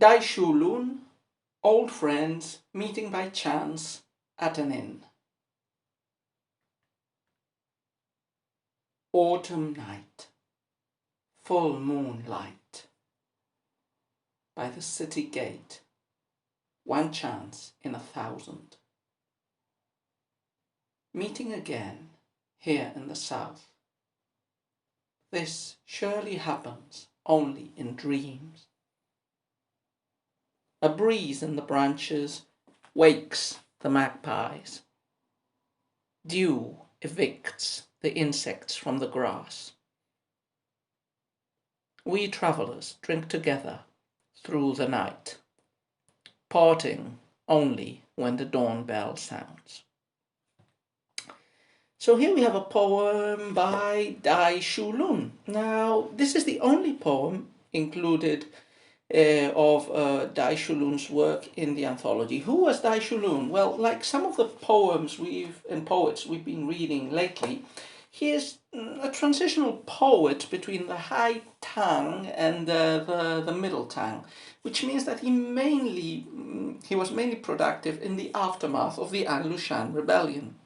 Shulun, old friends meeting by chance at an inn. Autumn night, full moonlight. By the city gate, one chance in 1,000. Meeting again here in the south. This surely happens only in dreams. A breeze in the branches wakes the magpies. Dew evicts the insects from the grass. We travellers drink together through the night, parting only when the dawn bell sounds. So here we have a poem by Shulun. Now, this is the only poem included of Shulun's work in the anthology. Who was Shulun? Well, like some of the poems and poets we've been reading lately, he is a transitional poet between the High Tang and the Middle Tang, which means that he was mainly productive in the aftermath of the An Lushan rebellion.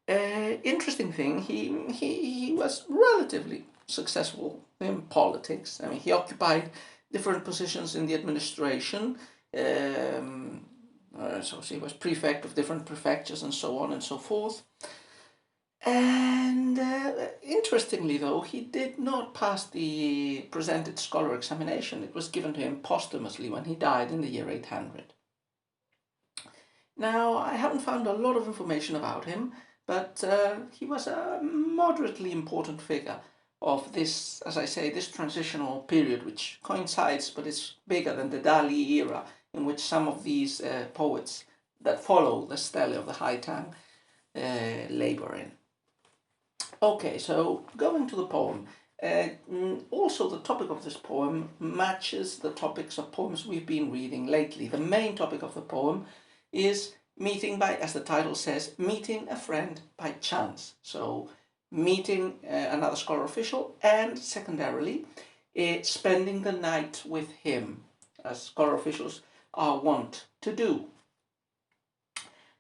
Interesting thing, he was relatively successful in politics. I mean, he occupied different positions in the administration. So he was prefect of different prefectures and so on and so forth. And interestingly, though, he did not pass the presented scholar examination. It was given to him posthumously when he died in the year 800. Now, I haven't found a lot of information about him, but he was a moderately important figure of this, as I say, this transitional period, which coincides, but it's bigger than the Dali era, in which some of these poets that follow the stele of the High Tang labor in. Okay, so going to the poem. Also, the topic of this poem matches the topics of poems we've been reading lately. The main topic of the poem is meeting by, as the title says, meeting a friend by chance. So meeting another scholar official, and secondarily, spending the night with him, as scholar officials are wont to do.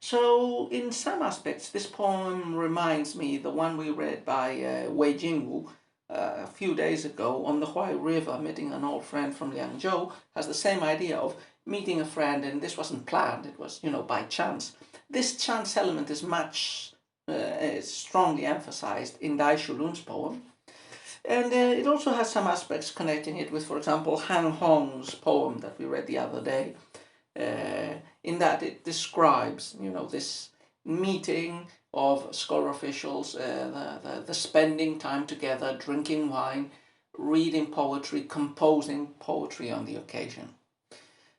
So in some aspects, this poem reminds me the one we read by Wei Jingwu a few days ago on the Huai River, meeting an old friend from Liangzhou, has the same idea of meeting a friend, and this wasn't planned, it was, by chance. This chance element is much strongly emphasized in Dai Shulun's poem, and it also has some aspects connecting it with, for example, Han Hong's poem that we read the other day, in that it describes, this meeting of scholar officials, the spending time together, drinking wine, reading poetry, composing poetry on the occasion.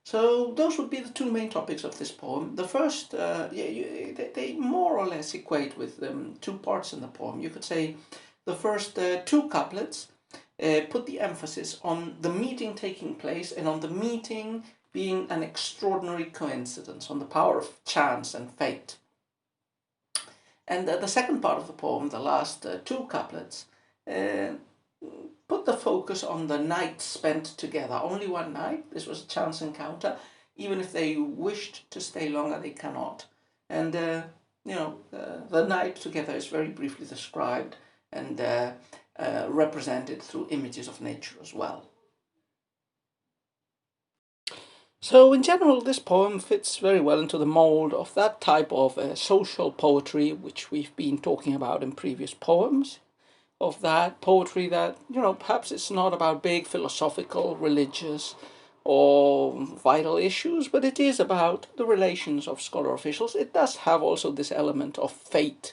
So those would be the two main topics of this poem. The first, they more or less equate with two parts in the poem. You could say the first two couplets put the emphasis on the meeting taking place and on the meeting being an extraordinary coincidence, on the power of chance and fate. And the second part of the poem, the last two couplets, put the focus on the night spent together. Only one night. This was a chance encounter. Even if they wished to stay longer, they cannot. And, the night together is very briefly described and represented through images of nature as well. So in general, this poem fits very well into the mold of that type of social poetry which we've been talking about in previous poems. Of that poetry that, perhaps it's not about big philosophical, religious, or vital issues, but it is about the relations of scholar officials. It does have also this element of fate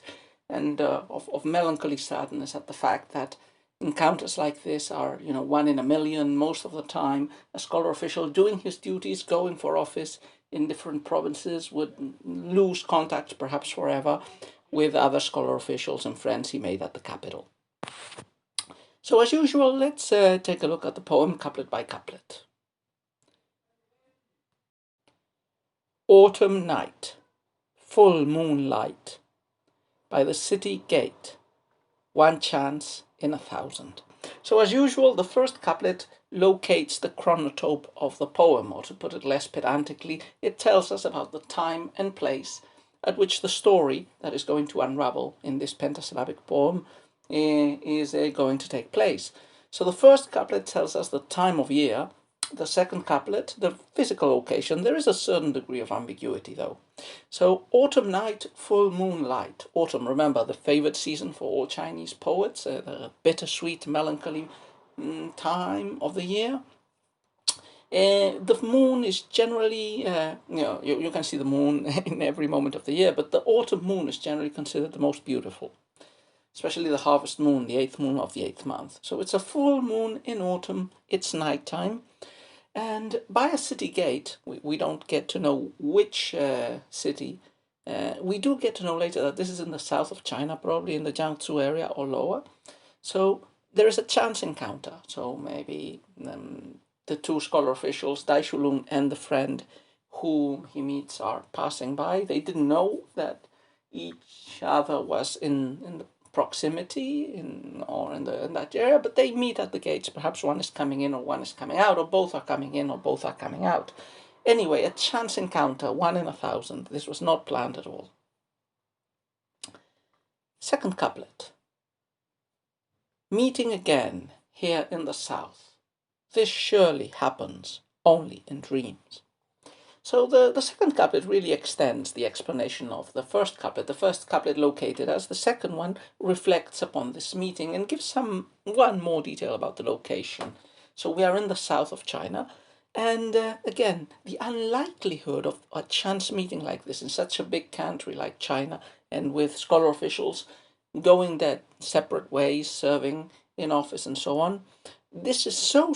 and of melancholy sadness at the fact that encounters like this are, one in a million most of the time. A scholar official doing his duties, going for office in different provinces, would lose contact, perhaps forever, with other scholar officials and friends he made at the capital. So as usual, let's take a look at the poem couplet by couplet. Autumn night, full moonlight, by the city gate, one chance in 1,000. So as usual, the first couplet locates the chronotope of the poem, or to put it less pedantically, it tells us about the time and place at which the story that is going to unravel in this pentasyllabic poem is going to take place. So the first couplet tells us the time of year, the second couplet, the physical location. There is a certain degree of ambiguity, though. So autumn night, full moonlight. Autumn, remember, the favorite season for all Chinese poets, the bittersweet, melancholy time of the year. The moon is generally, you can see the moon in every moment of the year, but the autumn moon is generally considered the most beautiful, especially the harvest moon, the 8th moon of the 8th month. So it's a full moon in autumn, it's nighttime, and by a city gate, we don't get to know which city. We do get to know later that this is in the south of China, probably in the Jiangsu area or lower. So there is a chance encounter. So maybe the two scholar officials, Dai Shulun and the friend whom he meets, are passing by. They didn't know that each other was in the proximity in that area, but they meet at the gates. Perhaps one is coming in or one is coming out, or both are coming in or both are coming out. Anyway, a chance encounter, 1 in 1,000. This was not planned at all. Second couplet. Meeting again here in the south. This surely happens only in dreams. So the second couplet really extends the explanation of the first couplet. The first couplet located as the second one reflects upon this meeting and gives one more detail about the location. So we are in the south of China, and again, the unlikelihood of a chance meeting like this in such a big country like China, and with scholar officials going their separate ways, serving in office and so on. This is so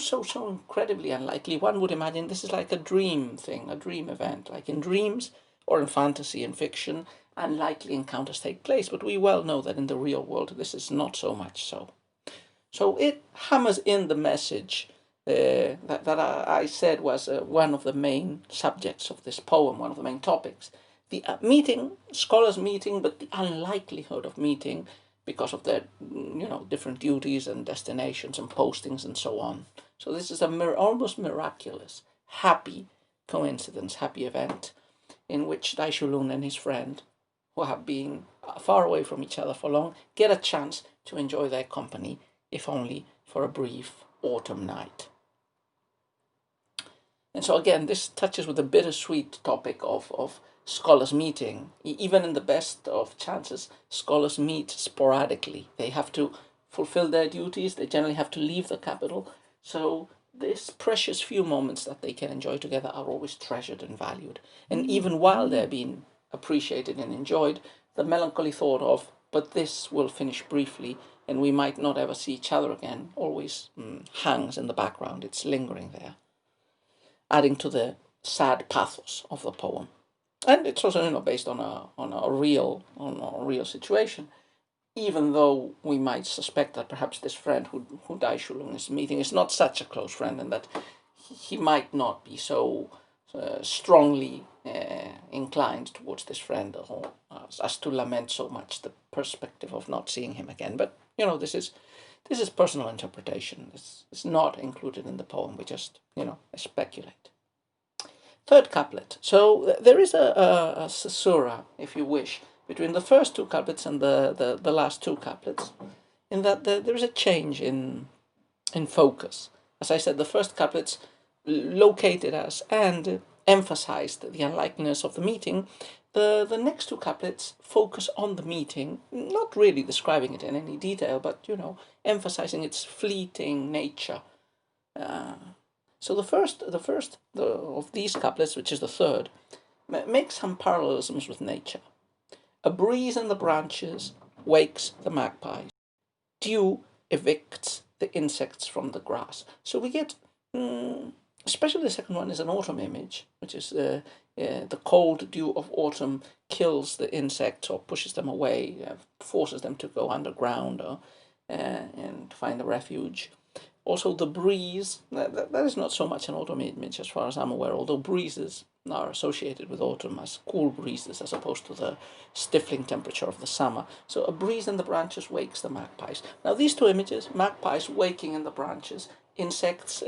incredibly unlikely. One would imagine this is like a dream thing, a dream event. Like in dreams or in fantasy and fiction, unlikely encounters take place. But we well know that in the real world, this is not so much so. So it hammers in the message that I said was one of the main subjects of this poem, one of the main topics. The meeting, scholars meeting, but the unlikelihood of meeting because of their, different duties and destinations and postings and so on. So this is almost miraculous, happy coincidence, happy event, in which Dai Shulun and his friend, who have been far away from each other for long, get a chance to enjoy their company, if only for a brief autumn night. And so again, this touches with the bittersweet topic of scholars meeting. Even in the best of chances, scholars meet sporadically. They have to fulfill their duties. They generally have to leave the capital. So these precious few moments that they can enjoy together are always treasured and valued. And even while they're being appreciated and enjoyed, the melancholy thought of, but this will finish briefly and we might not ever see each other again, always hangs in the background. It's lingering there, adding to the sad pathos of the poem. And it's also, based on a real situation. Even though we might suspect that perhaps this friend who Dai Shulun is meeting is not such a close friend, and that he might not be so strongly inclined towards this friend, or as to lament so much the perspective of not seeing him again. But this is personal interpretation. It's not included in the poem. We just speculate. Third couplet. So there is a caesura, if you wish, between the first two couplets and the last two couplets, in that there is a change in focus. As I said, the first couplets located us and emphasized the unlikeliness of the meeting. The next two couplets focus on the meeting, not really describing it in any detail, but emphasizing its fleeting nature. So the first of these couplets, which is the third, makes some parallelisms with nature. A breeze in the branches wakes the magpies. Dew evicts the insects from the grass. So we get, especially the second one is an autumn image, which is the cold dew of autumn kills the insects or pushes them away, forces them to go underground and find a refuge. Also, the breeze, that is not so much an autumn image as far as I'm aware, although breezes are associated with autumn as cool breezes as opposed to the stifling temperature of the summer. So a breeze in the branches wakes the magpies. Now these two images, magpies waking in the branches, insects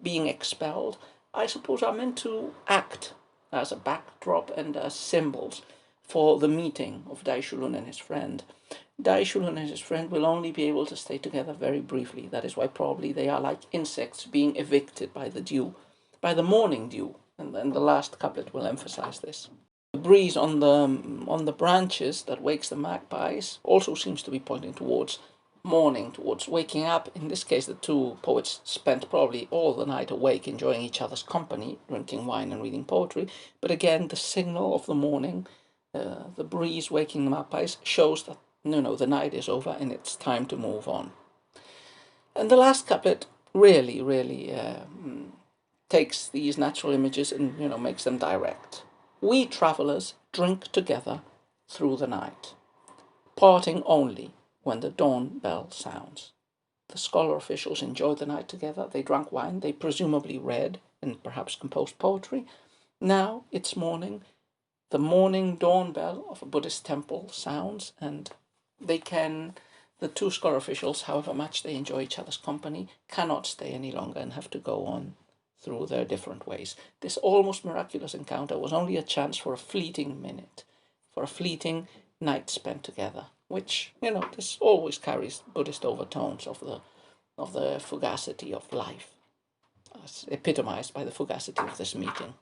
being expelled, I suppose are meant to act as a backdrop and as symbols for the meeting of Dai Shulun and his friend. Dai Shulun and his friend will only be able to stay together very briefly. That is why probably they are like insects being evicted by the dew, by the morning dew. And then the last couplet will emphasize this. The breeze on the branches that wakes the magpies also seems to be pointing towards morning, towards waking up. In this case, the two poets spent probably all the night awake, enjoying each other's company, drinking wine and reading poetry. But again, the signal of the morning, the breeze waking the magpies, shows that the night is over and it's time to move on. And the last couplet really takes these natural images and makes them direct. We travellers drink together through the night, parting only when the dawn bell sounds. The scholar officials enjoyed the night together. They drank wine. They presumably read and perhaps composed poetry. Now it's morning. The morning dawn bell of a Buddhist temple sounds, and the two scholar officials, however much they enjoy each other's company, cannot stay any longer and have to go on through their different ways. This almost miraculous encounter was only a chance for a fleeting minute, for a fleeting night spent together, which, this always carries Buddhist overtones of the fugacity of life, as epitomized by the fugacity of this meeting.